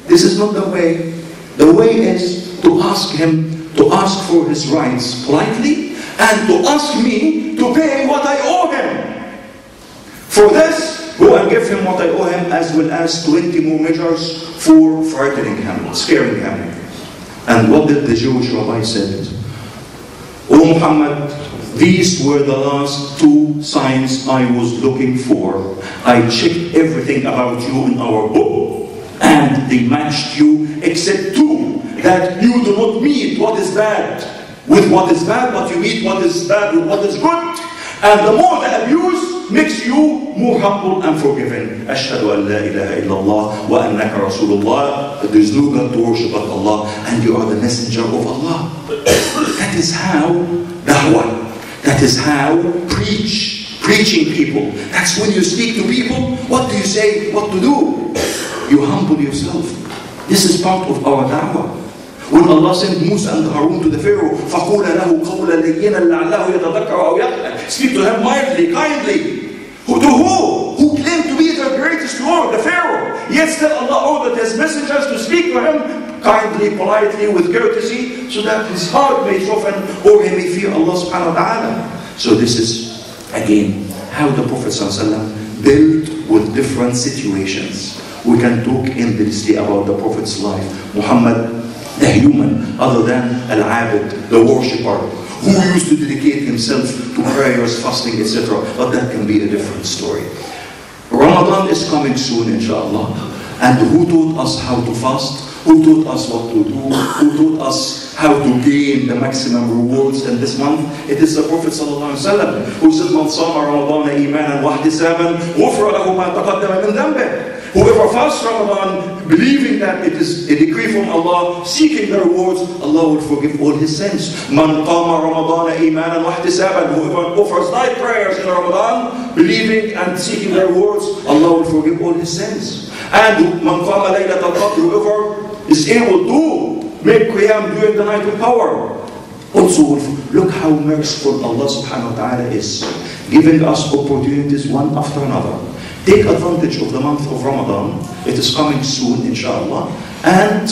This is not the way. The way is to ask him, to ask for his rights politely, and to ask me to pay what I owe him. For this, go and give him what I owe him, as well as 20 more measures for frightening him, scaring him. And what did the Jewish rabbi say? O Muhammad, these were the last 2 signs I was looking for. I checked everything about you in our book, and they matched you except 2, that you do not meet what is bad with what is bad, but you meet what is bad with what is good. And the more the abuse makes you more humble and forgiving. Ashhadu an la ilaha illallah wa annaka Rasulullah. There is no God to worship but Allah, and you are the messenger of Allah. That is how da'wah. That is how preaching people. That's when you speak to people. What do you say? What to do? You humble yourself. This is part of our da'wah. When Allah sent Musa and Harun to the Pharaoh, فَقُولَ لَهُ قَوْلًا لَيِّنًا لَعَلَّهُ يَتَذَكَّرُ أَوْ يَخْشَىٰ. Speak to him mildly, kindly. To who? Who claimed to be the greatest Lord, the Pharaoh. Yet still Allah ordered his messengers to speak to him kindly, politely, with courtesy, so that his heart may soften or he may fear Allah subhanahu wa ta'ala. So this is, again, how the Prophet ﷺ dealt with different situations. We can talk endlessly about the Prophet's life. Muhammad, the human, other than Al-Abid, the worshipper, who used to dedicate himself to prayers, fasting, etc. But that can be a different story. Ramadan is coming soon, inshallah. And who taught us how to fast? Who taught us what to do? Who taught us how to gain the maximum rewards in this month? It is the Prophet ﷺ who said, "Man sama Ramadan imanan wa ihtisaban, ghufira lahu ma taqaddama min dhanbihi." Whoever fasts Ramadan, believing that it is a decree from Allah, seeking the rewards, Allah will forgive all his sins. Man qama Ramadan imanan wa ihtisaban. Whoever offers night prayers in Ramadan, believing and seeking the rewards, Allah will forgive all his sins. And man qama laylat al-qadr, whoever is able to make qiyam during the night with power, also look how merciful Allah subhanahu wa ta'ala is, giving us opportunities one after another. Take advantage of the month of Ramadan. It is coming soon, inshallah. And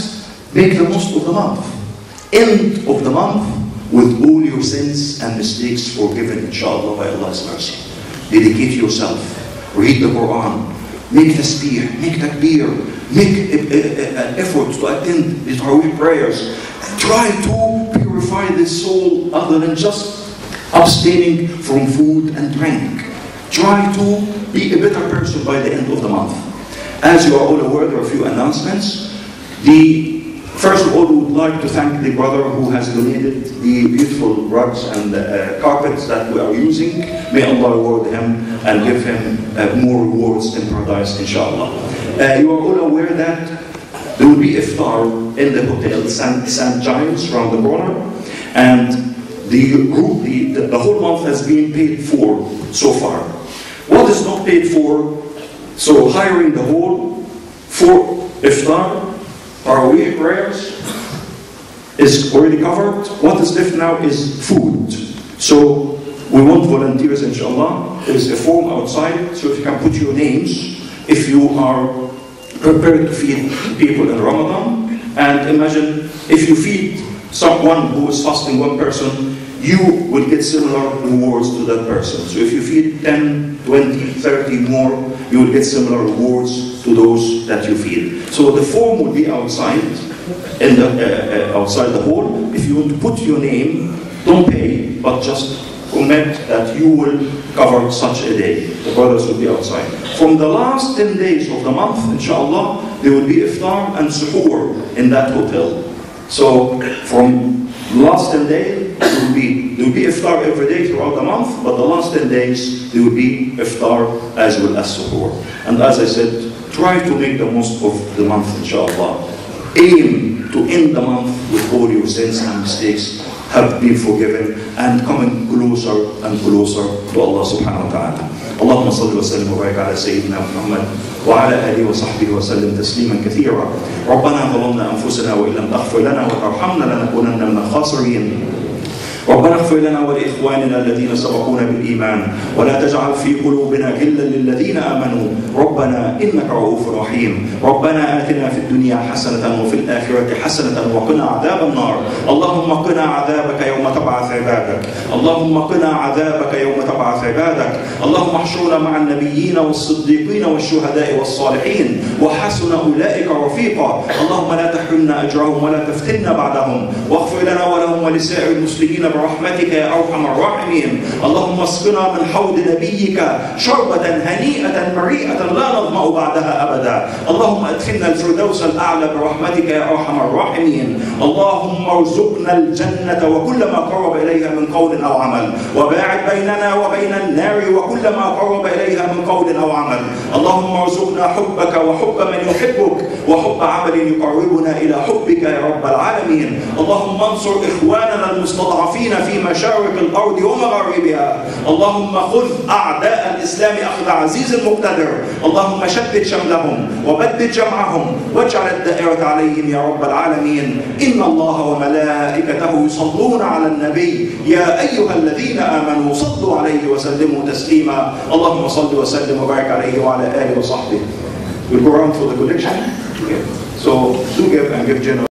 make the most of the month. End of the month with all your sins and mistakes forgiven, inshallah, by Allah's mercy. Dedicate yourself. Read the Quran. Make tasbih. Make takbir. Make an effort to attend the Tarawih prayers. Try to purify the soul other than just abstaining from food and drink. Try to be a better person by the end of the month. As you are all aware, there are a few announcements. First of all, we would like to thank the brother who has donated the beautiful rugs and carpets that we are using. May Allah reward him and give him more rewards in paradise, inshallah. You are all aware that there will be iftar in the hotel, St. Giles, around the corner. And the whole month has been paid for so far. What is not paid for? So hiring the hall for iftar, Tarawih prayers is already covered. What is left now is food. So we want volunteers, inshallah. There is a form outside, so if you can put your names, if you are prepared to feed people in Ramadan. And imagine if you feed someone who is fasting, one person, you will get similar rewards to that person. So if you feed 10, 20, 30 more, you will get similar rewards to those that you feed. So the form will be outside, in the, outside the hall. If you want to put your name, don't pay, but just commit that you will cover such a day. The brothers will be outside. From the last 10 days of the month, inshallah, there will be iftar and suhoor in that hotel. So from last 10 days, there will be iftar every day throughout the month, but the last 10 days there will be iftar as well as suhoor. And as I said, try to make the most of the month, inshallah. Aim to end the month with all your sins and mistakes have been forgiven and coming closer and closer to Allah subhanahu wa ta'ala. اللهم صل وسلم وبارك على سيدنا محمد وعلى آله وصحبه وسلم تسليما كثيرا. ربنا ظلمنا أنفسنا وإن لم تغفر لنا وترحمنا لنكونن من الخاسرين. ربنا اغفر لنا ولإخواننا الذين سبقونا بالإيمان ولا تجعل في قلوبنا غلا للذين آمنوا ربنا إنك رؤوف رحيم. ربنا آتنا في الدنيا حسنة وفي الآخرة حسنة وقنا عذاب النار. اللهم قنا عذابك يوم تبعث عبادك. اللهم قنا عذابك يوم تبعث عبادك. اللهم احشرنا مع النبيين والصديقين والشهداء والصالحين وحسن أولئك رفيقا. اللهم لا تحرمنا أجرهم ولا تفتنا بعدهم، واغفر لنا ولهم ولسائر المسلمين برحمتك يا أرحم الراحمين. اللهم اسقنا من حوض نبيك شربة هنيئة مريئة لا نظمأ بعدها أبدا. اللهم ادخلنا الفردوس الأعلى برحمتك يا أرحم الراحمين. اللهم ارزقنا الجنة وكل ما قرب إليها من قول أو عمل، وباعد بيننا وبين النار وكل ما قرب إليها من قول أو عمل. اللهم ارزقنا حبك وحب من يحبك وحب عمل يقربنا إلى حبك يا رب العالمين. اللهم انصر إخواننا المستضعفين في مشارق الأرض ومغاربها. اللهم خذ أعداء الإسلام أخذ عزيز مقتدر. اللهم شتت شملهم وبدد جمعهم واجعل الدائرة عليهم يا رب العالمين. إن الله وملائكته يصلون على النبي يا أيها الذين آمنوا صلوا عليه وسلموا تسليما. اللهم صل وسلم وبارك عليه وعلى آله وصحبه. We'll go around for the collection. Okay. So do give and give generous.